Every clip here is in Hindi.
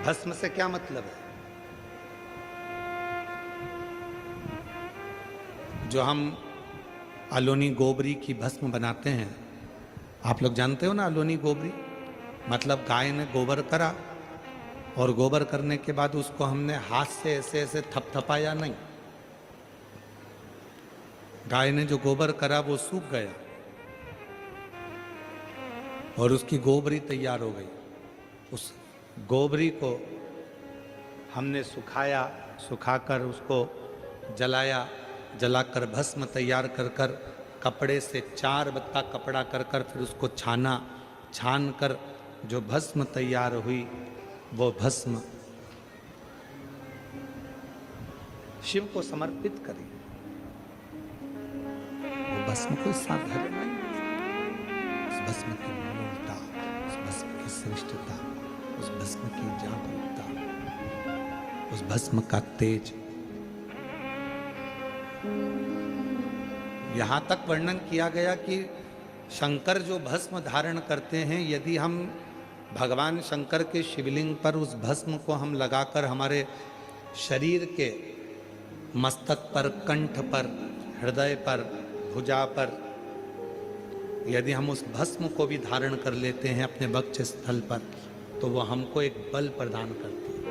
भस्म से क्या मतलब है? जो हम अलोनी गोबरी की भस्म बनाते हैं, आप लोग जानते हो ना अलोनी गोबरी मतलब गाय ने गोबर करा और गोबर करने के बाद उसको हमने हाथ से ऐसे ऐसे थपथपाया नहीं। गाय ने जो गोबर करा वो सूख गया और उसकी गोबरी तैयार हो गई। उस गोबरी को हमने सुखाया, सुखाकर उसको जलाया, जलाकर भस्म तैयार कर कर कपड़े से 4 बत्ता कपड़ा कर कर फिर उसको छाना, छान कर जो भस्म तैयार हुई वो भस्म शिव को समर्पित करी। वो भस्म कोई साधारण नहीं, उस भस्म की मूलता, उस भस्म की श्रेष्ठता, उस भस्म की जागरूकता, उस भस्म का तेज। यहां तक वर्णन किया गया कि शंकर जो भस्म धारण करते हैं, यदि हम भगवान शंकर के शिवलिंग पर उस भस्म को हम लगाकर हमारे शरीर के मस्तक पर, कंठ पर, हृदय पर, भुजा पर यदि हम उस भस्म को भी धारण कर लेते हैं अपने वक्ष स्थल पर, तो वह हमको एक बल प्रदान करती है।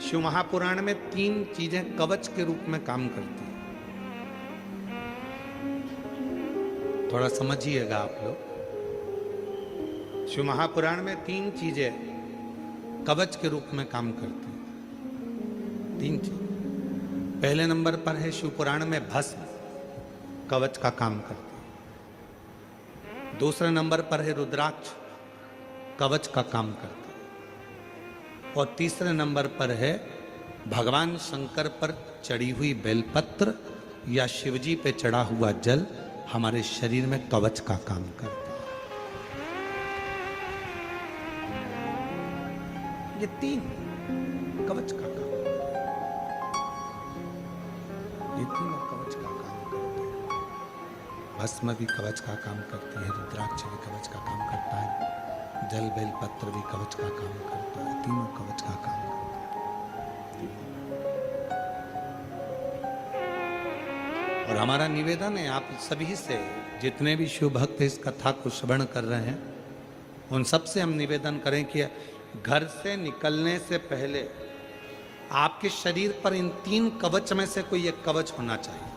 शिव महापुराण में 3 चीजें कवच के रूप में काम करती हैं। थोड़ा समझिएगा आप लोग। शिव महापुराण में 3 चीजें कवच के रूप में काम करती हैं। 3 चीज। पहले नंबर पर है शिव पुराण में भस्म, कवच का काम करती है। दूसरे नंबर पर है रुद्राक्ष, कवच का काम करती है। और तीसरे नंबर पर है भगवान शंकर पर चढ़ी हुई बेलपत्र या शिवजी पे चढ़ा हुआ जल हमारे शरीर में कवच का काम करता है। ये 3 कवच का काम, ये 3 कवच का काम करते हैं। भस्म भी कवच का काम करती है, रुद्राक्ष भी कवच का काम करता है, जल बेलपत्र भी कवच का काम करता है। तीनों कवच का काम करते हैं। और हमारा निवेदन है आप सभी से, जितने भी शिव भक्त इस कथा को श्रवण कर रहे हैं, उन सब से हम निवेदन करें कि घर से निकलने से पहले आपके शरीर पर इन 3 कवच में से कोई एक कवच होना चाहिए।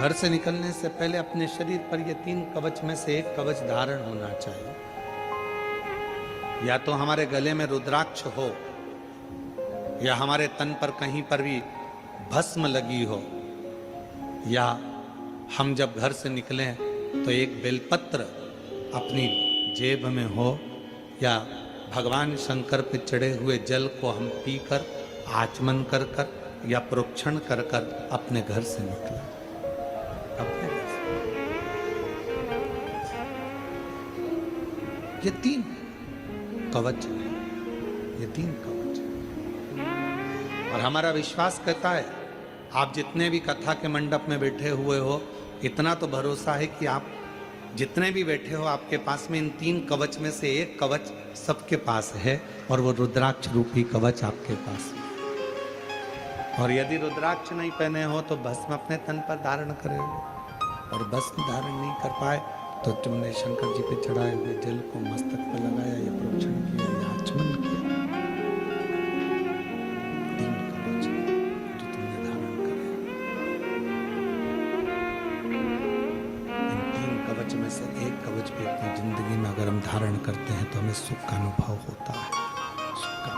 घर से निकलने से पहले अपने शरीर पर ये 3 कवच में से एक कवच धारण होना चाहिए। या तो हमारे गले में रुद्राक्ष हो, या हमारे तन पर कहीं पर भी भस्म लगी हो, या हम जब घर से निकलें तो एक बेलपत्र अपनी जेब में हो, या भगवान शंकर पे चढ़े हुए जल को हम पीकर आचमन कर कर या प्रोक्षण कर कर अपने घर से निकलें। अपने घर से ये 3 कवच है, ये 3 कवच है। और हमारा विश्वास कहता है, आप जितने भी कथा के मंडप में बैठे हुए हो, इतना तो भरोसा है कि आप जितने भी बैठे हो, आपके पास में इन 3 कवच में से एक कवच सबके पास है, और वो रुद्राक्ष रूपी कवच आपके पास है। और यदि रुद्राक्ष नहीं पहने हो तो भस्म अपने तन पर धारण करें, और भस्म धारण नहीं कर पाए तो तुमने शंकर जी पे चढ़ाए हुए जल को मस्तक पर लगाया, या प्रोक्षण किया, या आचमन किया। 3 कवच जो तुमने धारण करे, इन 3 कवच में से एक कवच भी अपनी जिंदगी में अगर हम धारण करते हैं तो हमें सुख का अनुभव होता है। सुख का,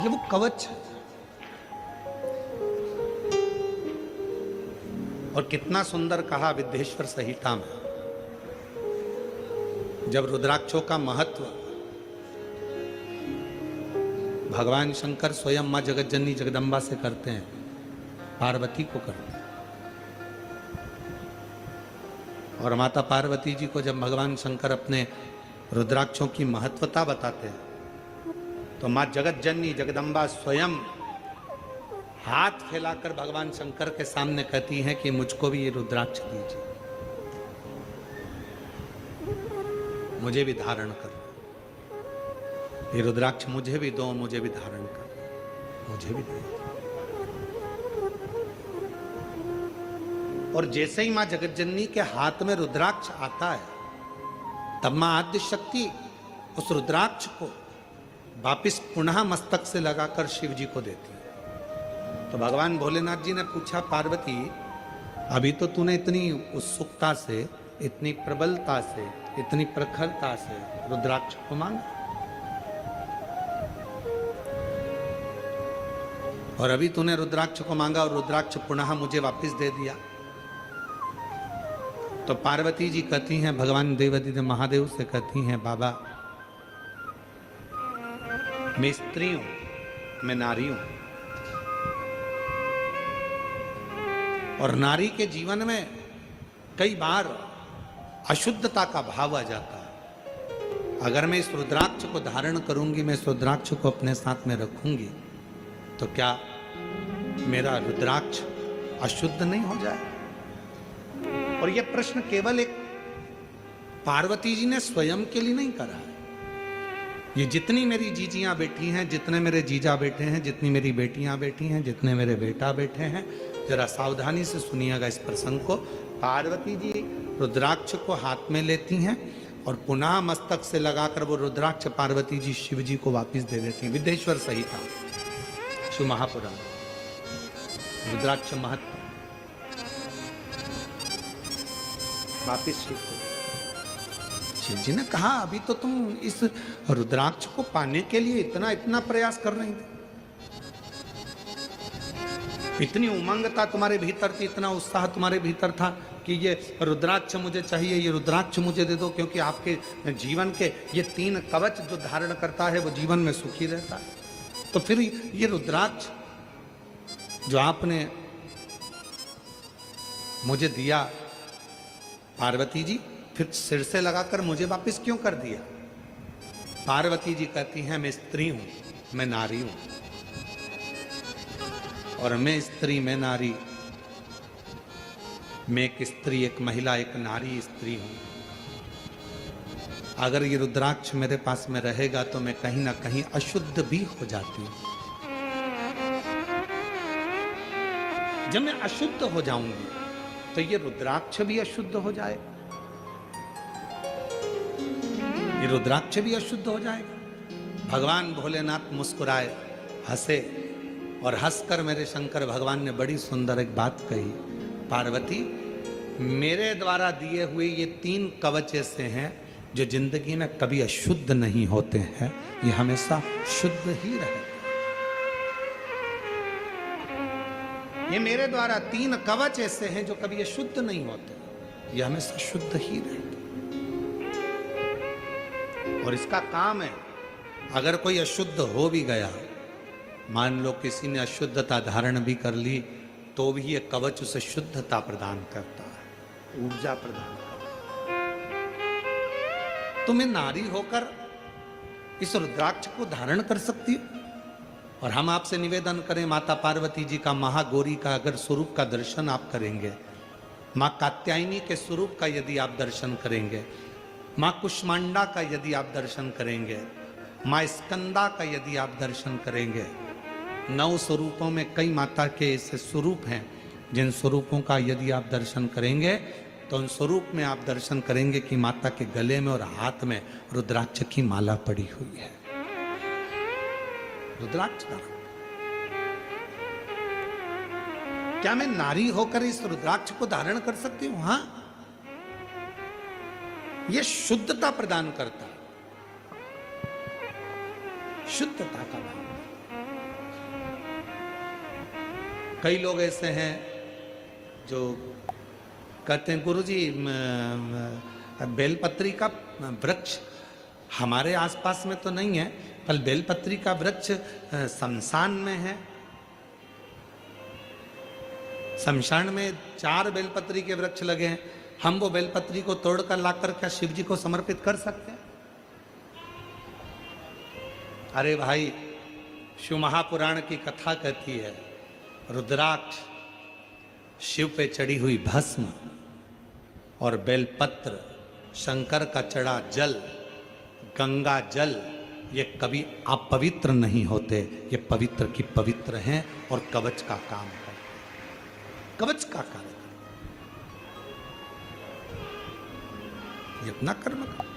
ये वो कवच है। और कितना सुंदर कहा विद्येश्वर संहिता में, जब रुद्राक्षों का महत्व भगवान शंकर स्वयं मां जगतजननी जगदम्बा से करते हैं, पार्वती को करते हैं। और माता पार्वती जी को जब भगवान शंकर अपने रुद्राक्षों की महत्वता बताते हैं, तो तो मां जगत जननी जगदम्बा स्वयं हाथ फैलाकर भगवान शंकर के सामने कहती हैं कि मुझको भी ये रुद्राक्ष दीजिए, मुझे भी धारण कर, ये रुद्राक्ष मुझे भी दो, मुझे भी धारण कर, मुझे भी दो। और जैसे ही मां जगत जननी के हाथ में रुद्राक्ष आता है, तब मां आद्य शक्ति उस रुद्राक्ष को वापिस पुनः मस्तक से लगाकर शिव जी को देती है। तो भगवान भोलेनाथ जी ने पूछा, पार्वती अभी तो तूने इतनी उत्सुकता से, इतनी प्रबलता से, इतनी प्रखरता से रुद्राक्ष को मांगा, और अभी तूने रुद्राक्ष को मांगा और रुद्राक्ष पुनः मुझे वापस दे दिया। तो पार्वती जी कहती हैं, भगवान देवादिदेव महादेव से कहती हैं, बाबा मैं स्त्री हूं, मैं नारी हूं, और नारी के जीवन में कई बार अशुद्धता का भाव आ जाता है। अगर मैं इस रुद्राक्ष को धारण करूंगी, मैं इस रुद्राक्ष को अपने साथ में रखूंगी, तो क्या मेरा रुद्राक्ष अशुद्ध नहीं हो जाए? और यह प्रश्न केवल एक पार्वती जी ने स्वयं के लिए नहीं करा है। ये जितनी मेरी जीजियां बैठी हैं, जितने मेरे जीजा बैठे हैं, जितनी मेरी बेटियां बैठी हैं, जितने मेरे बेटा बैठे हैं, जरा सावधानी से सुनिएगा इस प्रसंग को। पार्वती जी रुद्राक्ष को हाथ में लेती हैं और पुनः मस्तक से लगाकर वो रुद्राक्ष पार्वती जी शिव जी को वापस दे देती हैं। विदेश्वर सहिता शिव महापुराण, रुद्राक्ष महत्व वापिस शिव को। शिव जी ने कहा, अभी तो तुम इस रुद्राक्ष को पाने के लिए इतना इतना प्रयास कर रही थी, इतनी उमंग था तुम्हारे भीतर थी, इतना उत्साह तुम्हारे भीतर था कि ये रुद्राक्ष मुझे चाहिए, ये रुद्राक्ष मुझे दे दो, क्योंकि आपके जीवन के ये 3 कवच जो धारण करता है वो जीवन में सुखी रहता है। तो फिर ये रुद्राक्ष जो आपने मुझे दिया पार्वती जी, फिर सिर से लगाकर मुझे वापस क्यों कर दिया? पार्वती जी कहती हैं, मैं स्त्री हूं, मैं नारी हूं, और मैं स्त्री, मैं नारी, मैं एक स्त्री, एक महिला, एक नारी स्त्री हूं। अगर ये रुद्राक्ष मेरे पास में रहेगा तो मैं कहीं ना कहीं अशुद्ध भी हो जाती हूं। जब मैं अशुद्ध हो जाऊंगी तो ये रुद्राक्ष भी अशुद्ध हो जाएगा, ये रुद्राक्ष भी अशुद्ध हो जाएगा। भगवान भोलेनाथ मुस्कुराए, हंसे, और हंसकर मेरे शंकर भगवान ने बड़ी सुंदर एक बात कही, पार्वती मेरे द्वारा दिए हुए ये 3 कवच ऐसे हैं जो जिंदगी में कभी अशुद्ध नहीं होते हैं, ये हमेशा शुद्ध ही रहते। ये मेरे द्वारा 3 कवच ऐसे हैं जो कभी अशुद्ध नहीं होते, ये हमेशा शुद्ध ही रहते। और इसका काम है, अगर कोई अशुद्ध हो भी गया, मान लो किसी ने अशुद्धता धारण भी कर ली, तो भी ये कवच उसे शुद्धता प्रदान करता है, ऊर्जा प्रदान करता है। तो मैं नारी होकर इस रुद्राक्ष को धारण कर सकती हूं। और हम आपसे निवेदन करें, माता पार्वती जी का, महागौरी का अगर स्वरूप का दर्शन आप करेंगे, मां कात्यायनी के स्वरूप का यदि आप दर्शन करेंगे, मां कुष्मांडा का यदि आप दर्शन करेंगे, मां स्कंदा का यदि आप दर्शन करेंगे, 9 स्वरूपों में कई माता के ऐसे स्वरूप हैं जिन स्वरूपों का यदि आप दर्शन करेंगे तो उन स्वरूप में आप दर्शन करेंगे कि माता के गले में और हाथ में रुद्राक्ष की माला पड़ी हुई है। रुद्राक्ष का क्या मैं नारी होकर इस रुद्राक्ष को धारण कर सकती हूं? हां, यह शुद्धता प्रदान करता है, शुद्धता का भाव। कई लोग ऐसे हैं जो कहते हैं, गुरुजी बेलपत्री का वृक्ष हमारे आसपास में तो नहीं है, पर बेलपत्री का वृक्ष शमशान में है। शमशान में 4 बेलपत्री के वृक्ष लगे हैं, हम वो बेलपत्री को तोड़कर लाकर क्या शिव जी को समर्पित कर सकते हैं? अरे भाई, शिव महापुराण की कथा कहती है, रुद्राक्ष, शिव पे चढ़ी हुई भस्म और बेलपत्र, शंकर का चढ़ा जल, गंगा जल, ये कभी अपवित्र नहीं होते, ये पवित्र की पवित्र हैं और कवच का काम करते, कवच का कार्य, ये अपना कर्म करते।